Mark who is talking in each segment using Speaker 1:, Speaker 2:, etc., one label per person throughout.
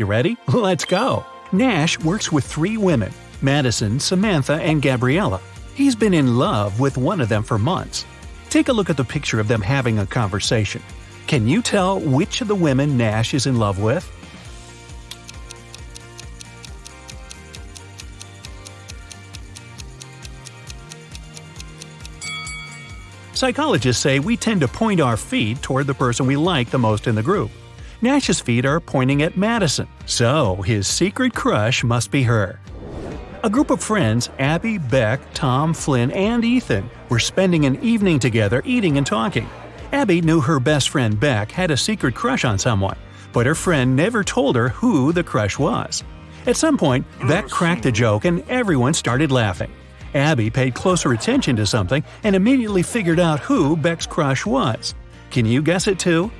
Speaker 1: You ready? Let's go! Nash works with 3 women: Madison, Samantha, and Gabriella. He's been in love with one of them for months. Take a look at the picture of them having a conversation. Can you tell which of the women Nash is in love with? Psychologists say we tend to point our feet toward the person we like the most in the group. Nash's feet are pointing at Madison, so his secret crush must be her. A group of friends, Abby, Beck, Tom, Flynn, and Ethan, were spending an evening together eating and talking. Abby knew her best friend Beck had a secret crush on someone, but her friend never told her who the crush was. At some point, Beck cracked a joke and everyone started laughing. Abby paid closer attention to something and immediately figured out who Beck's crush was. Can you guess it too?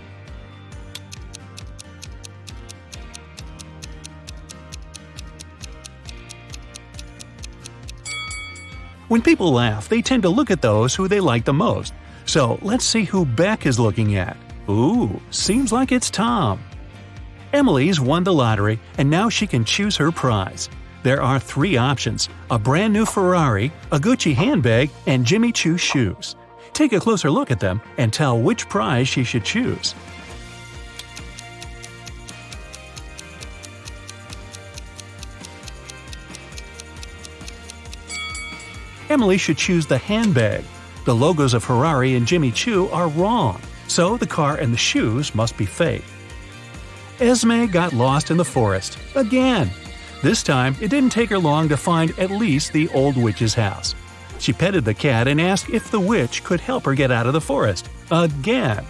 Speaker 1: When people laugh, they tend to look at those who they like the most. So let's see who Beck is looking at. Ooh, seems like it's Tom. Emily's won the lottery and now she can choose her prize. There are 3 options: a brand new Ferrari, a Gucci handbag, and Jimmy Choo shoes. Take a closer look at them and tell which prize she should choose. Emily should choose the handbag. The logos of Ferrari and Jimmy Choo are wrong, so the car and the shoes must be fake. Esme got lost in the forest again. This time, it didn't take her long to find at least the old witch's house. She petted the cat and asked if the witch could help her get out of the forest. Again.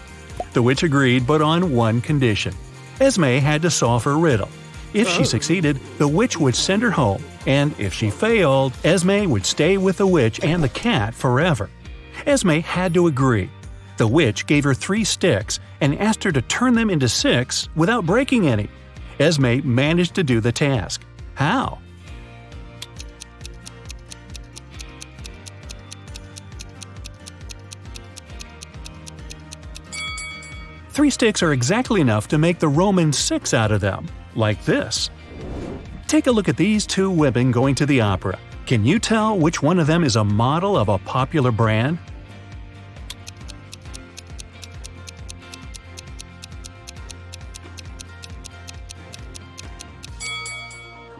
Speaker 1: The witch agreed, but on one condition. Esme had to solve her riddle. If she succeeded, the witch would send her home, and if she failed, Esme would stay with the witch and the cat forever. Esme had to agree. The witch gave her 3 sticks and asked her to turn them into 6 without breaking any. Esme managed to do the task. How? Three sticks are exactly enough to make the Roman 6 out of them, like this. Take a look at these 2 women going to the opera. Can you tell which one of them is a model of a popular brand?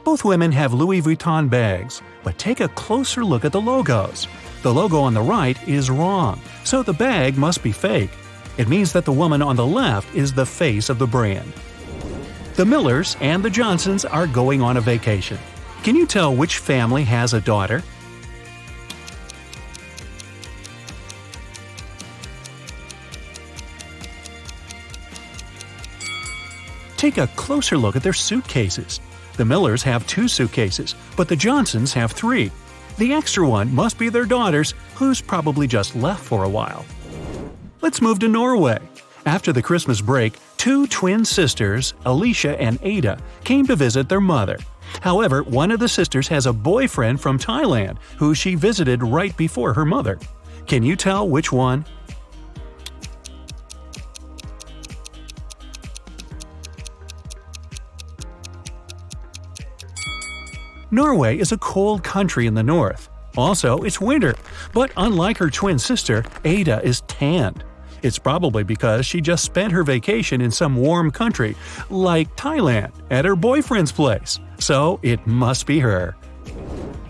Speaker 1: Both women have Louis Vuitton bags, but take a closer look at the logos. The logo on the right is wrong, so the bag must be fake. It means that the woman on the left is the face of the brand. The Millers and the Johnsons are going on a vacation. Can you tell which family has a daughter? Take a closer look at their suitcases. The Millers have 2 suitcases, but the Johnsons have 3. The extra one must be their daughter's, who's probably just left for a while. Let's move to Norway. After the Christmas break, 2 twin sisters, Alicia and Ada, came to visit their mother. However, one of the sisters has a boyfriend from Thailand who she visited right before her mother. Can you tell which one? Norway is a cold country in the north. Also, it's winter, but unlike her twin sister, Ada is tanned. It's probably because she just spent her vacation in some warm country, like Thailand, at her boyfriend's place. So it must be her.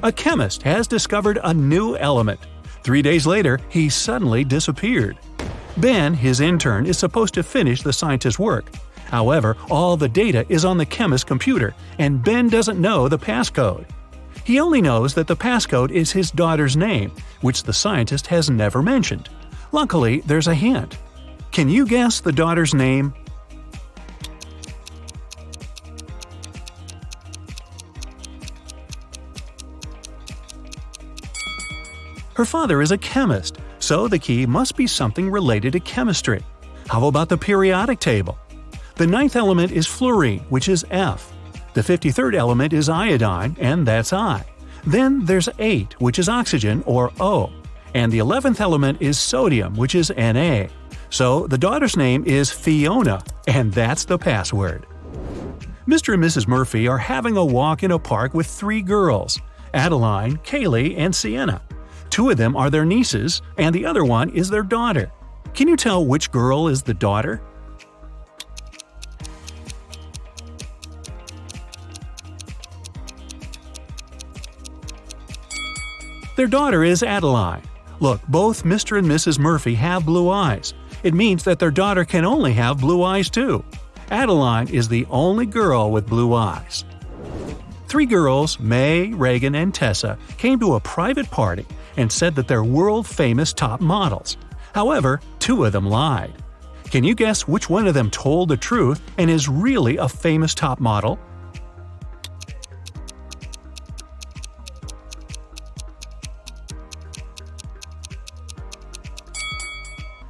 Speaker 1: A chemist has discovered a new element. 3 days later, he suddenly disappeared. Ben, his intern, is supposed to finish the scientist's work. However, all the data is on the chemist's computer, and Ben doesn't know the passcode. He only knows that the passcode is his daughter's name, which the scientist has never mentioned. Luckily, there's a hint. Can you guess the daughter's name? Her father is a chemist, so the key must be something related to chemistry. How about the periodic table? The 9th element is fluorine, which is F. The 53rd element is iodine, and that's I. Then there's 8, which is oxygen, or O. And the 11th element is sodium, which is Na. So the daughter's name is Fiona, and that's the password. Mr. and Mrs. Murphy are having a walk in a park with three girls – Adeline, Kaylee, and Sienna. Two of them are their nieces, and the other one is their daughter. Can you tell which girl is the daughter? Their daughter is Adeline. Look, both Mr. and Mrs. Murphy have blue eyes. It means that their daughter can only have blue eyes too. Adeline is the only girl with blue eyes. Three girls, May, Reagan, and Tessa, came to a private party and said that they're world-famous top models. However, two of them lied. Can you guess which one of them told the truth and is really a famous top model?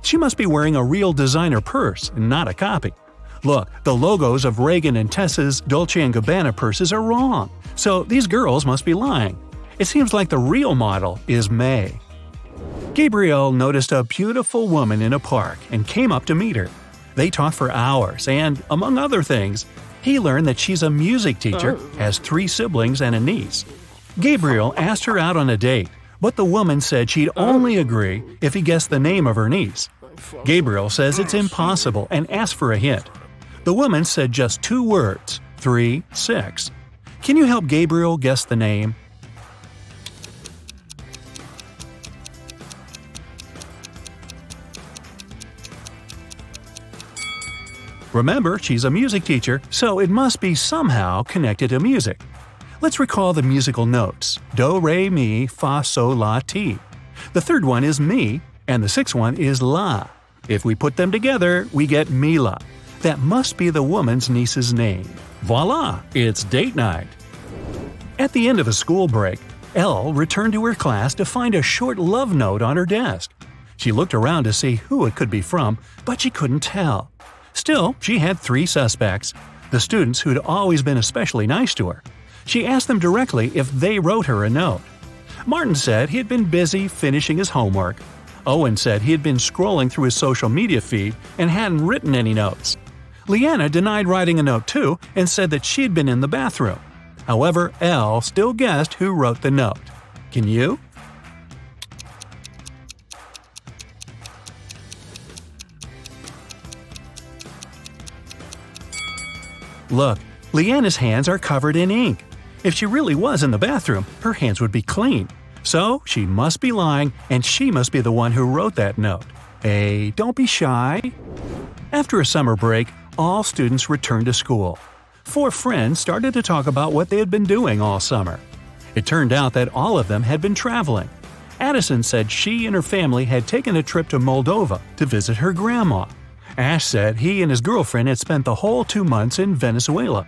Speaker 1: She must be wearing a real designer purse and not a copy. Look, the logos of Reagan and Tessa's Dolce & Gabbana purses are wrong, so these girls must be lying. It seems like the real model is May. Gabriel noticed a beautiful woman in a park and came up to meet her. They talked for hours and, among other things, he learned that she's a music teacher, has three siblings and a niece. Gabriel asked her out on a date, but the woman said she'd only agree if he guessed the name of her niece. Gabriel says it's impossible and asked for a hint. The woman said just two words, 3, 6. Can you help Gabriel guess the name? Remember, she's a music teacher, so it must be somehow connected to music. Let's recall the musical notes: do, re, mi, fa, sol, la, ti. The third one is mi, and the sixth one is la. If we put them together, we get Mila. That must be the woman's niece's name. Voila! It's date night. At the end of a school break, Elle returned to her class to find a short love note on her desk. She looked around to see who it could be from, but she couldn't tell. Still, she had three suspects: the students who'd always been especially nice to her. She asked them directly if they wrote her a note. Martin said he had been busy finishing his homework. Owen said he had been scrolling through his social media feed and hadn't written any notes. Leanna denied writing a note too and said that she'd been in the bathroom. However, Elle still guessed who wrote the note. Can you? Look, Leanna's hands are covered in ink. If she really was in the bathroom, her hands would be clean. So she must be lying, and she must be the one who wrote that note. Hey, don't be shy. After a summer break, all students returned to school. Four friends started to talk about what they had been doing all summer. It turned out that all of them had been traveling. Addison said she and her family had taken a trip to Moldova to visit her grandma. Ash said he and his girlfriend had spent the whole 2 months in Venezuela.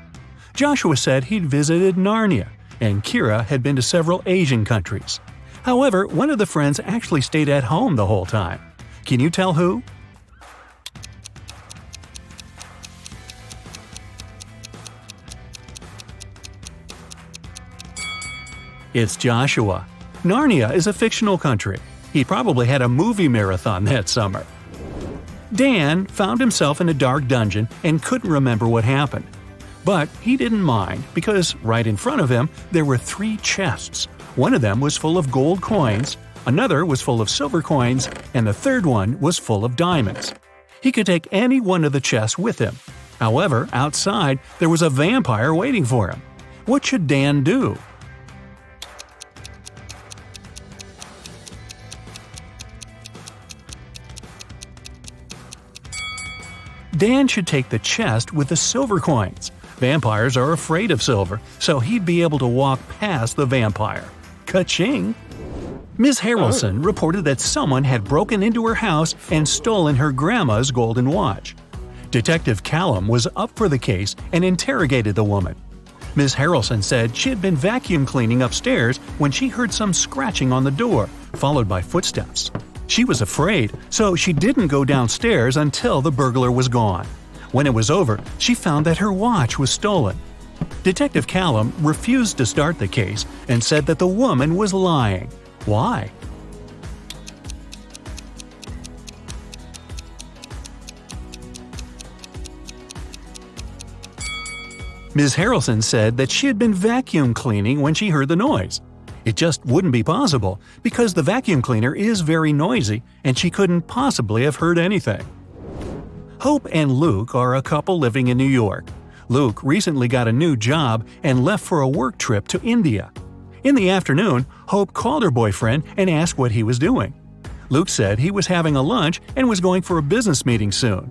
Speaker 1: Joshua said he'd visited Narnia, and Kira had been to several Asian countries. However, one of the friends actually stayed at home the whole time. Can you tell who? It's Joshua. Narnia is a fictional country. He probably had a movie marathon that summer. Dan found himself in a dark dungeon and couldn't remember what happened. But he didn't mind because right in front of him there were 3 chests. One of them was full of gold coins, another was full of silver coins, and the third one was full of diamonds. He could take any one of the chests with him. However, outside there was a vampire waiting for him. What should Dan do? Dan should take the chest with the silver coins. Vampires are afraid of silver, so he'd be able to walk past the vampire. Ka-ching! Ms. Harrelson reported that someone had broken into her house and stolen her grandma's golden watch. Detective Callum was up for the case and interrogated the woman. Ms. Harrelson said she had been vacuum cleaning upstairs when she heard some scratching on the door, followed by footsteps. She was afraid, so she didn't go downstairs until the burglar was gone. When it was over, she found that her watch was stolen. Detective Callum refused to start the case and said that the woman was lying. Why? Ms. Harrelson said that she had been vacuum cleaning when she heard the noise. It just wouldn't be possible because the vacuum cleaner is very noisy and she couldn't possibly have heard anything. Hope and Luke are a couple living in New York. Luke recently got a new job and left for a work trip to India. In the afternoon, Hope called her boyfriend and asked what he was doing. Luke said he was having a lunch and was going for a business meeting soon.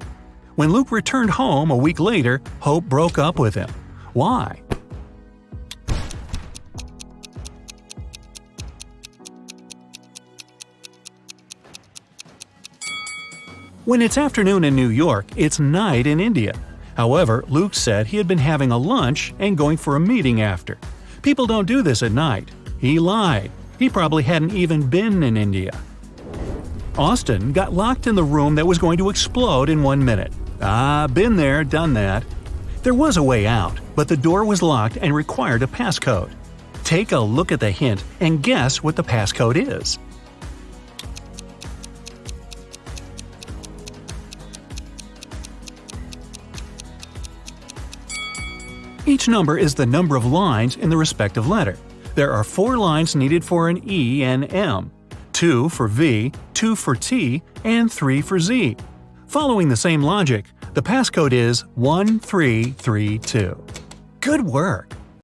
Speaker 1: When Luke returned home a week later, Hope broke up with him. Why? When it's afternoon in New York, it's night in India. However, Luke said he had been having a lunch and going for a meeting after. People don't do this at night. He lied. He probably hadn't even been in India. Austin got locked in the room that was going to explode in 1 minute. Been there, done that. There was a way out, but the door was locked and required a passcode. Take a look at the hint and guess what the passcode is. Each number is the number of lines in the respective letter. There are 4 lines needed for an E and M, 2 for V, 2 for T, and 3 for Z. Following the same logic, the passcode is 1332. Good work!